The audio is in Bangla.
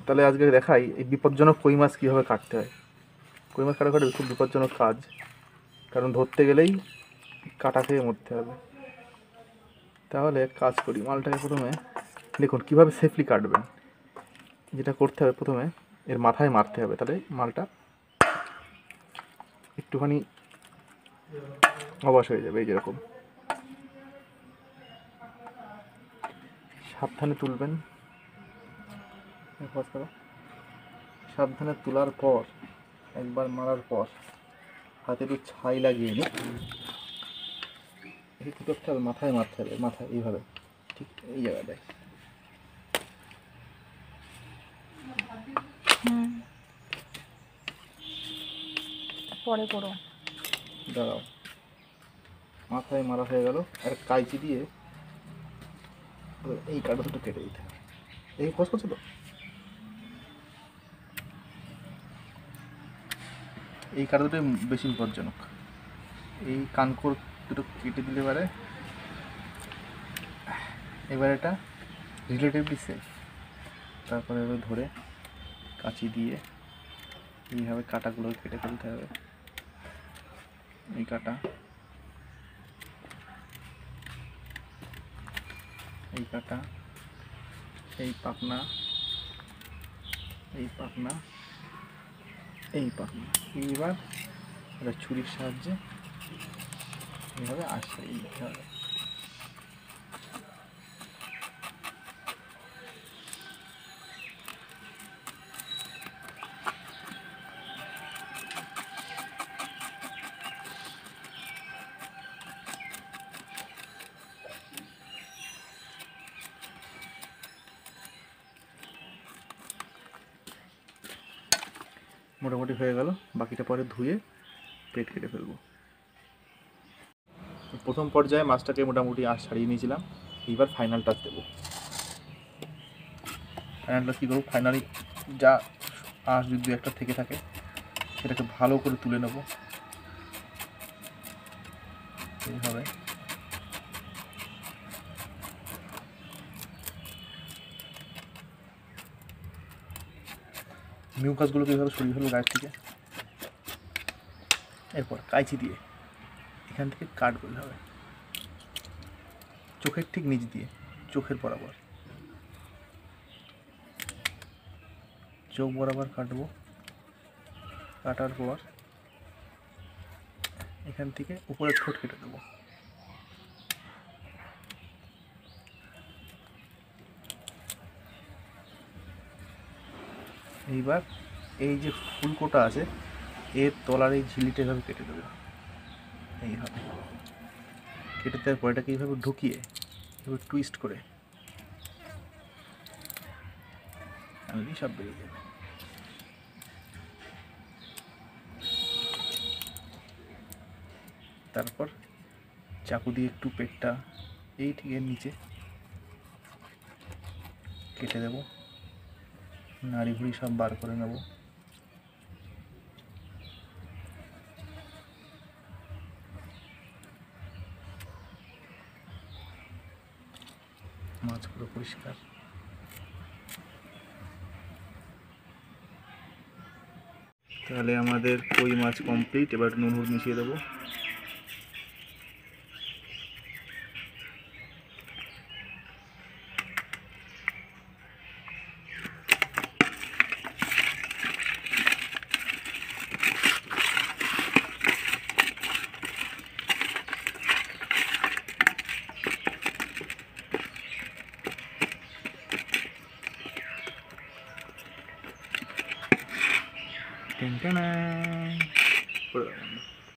তাহলে আজকে দেখাই এই বিপজ্জনক কই মাছ কীভাবে কাটতে হয়। কই মাছ কাটাকাটি খুব বিপজ্জনক কাজ, কারণ ধরতে গেলেই কাটা খেয়ে মরতে হবে। তাহলে এক কাজ করি, মালটাকে প্রথমে দেখুন কীভাবে সেফলি কাটবেন। যেটা করতে হবে, প্রথমে এর মাথায় মারতে হবে, তাহলে মালটা একটুখানি অবশ হয়ে যাবে। এই যেরকম সাবধানে তুলবেন, সাবধানে তোলার পর একবার মারার পর হাতে একটু ছাই লাগিয়ে নিই। এই কী করতে হবে, মাথায় মারতে হবে, মাথায় এইভাবে, ঠিক এই জায়গাটায়। পরে করো, দাঁড়াও, মাথায় মারা হয়ে গেল। আর কাঁচি দিয়ে এই কাটা দুটো কেটে দিতে হবে। এই খোঁজ করছো তো, এই কাটা দুটোই বেশি বিপজ্জনক। এই কানকোর দুটো কেটে দিলে এবার এটা রিলেটিভলি সেফ। তারপরে এবার ধরে কাঁচি দিয়ে এইভাবে কাটাগুলো কেটে ফেলতে হবে। এই কাটা, এই কাটা, এই পাখনা, এই পাখনা, এই পাখনা। এইবার একটা ছুরির সাহায্যে এইভাবে আসে দিতে হবে। মোটামুটি হয়ে গেল, বাকিটা পরে ধুয়ে পেট কেটে ফেলবো। প্রথম পর্যায়ে মাছটাকে মোটামুটি আঁশ ছাড়িয়ে নিয়েছিলাম, এইবার ফাইনাল টাচ দেবো। ফাইনাল টাচ কী করবো, ফাইনালি যা আঁশ যদি একটা থেকে থাকে সেটাকে ভালো করে তুলে নেব। এইভাবে মিউকাসগুলোকে এইভাবে সরিয়ে ফেলবো গায়ের থেকে। এরপর কাঁচি দিয়ে এখান থেকে কাট করতে হবে, চোখের ঠিক নিচ দিয়ে, চোখের বরাবর, চোখ বরাবর কাটবো। কাটার পর এখান থেকে উপরে ঠোঁট কেটে দেবো। এইবার এই যে ফুলকোটা আছে এর তলার এই ঝিলিটা এভাবে কেটে দেবো। এইভাবে কেটে দেওয়ার পর এটাকে এইভাবে ঢুকিয়ে এবার টুইস্ট করে আনলেই সব বেরিয়ে যাবে। তারপর চাকু দিয়ে একটু পেটটা এই ঠিক এর নিচে কেটে দেব, নাড়ি ভুড়ি সব বার করে নেব। মাছ পুরো পরিষ্কার। তাহলে আমাদের কই মাছ কমপ্লিট। এবার নুন হলুদ মিশিয়ে দেবো। টেন টেন করে দেবো।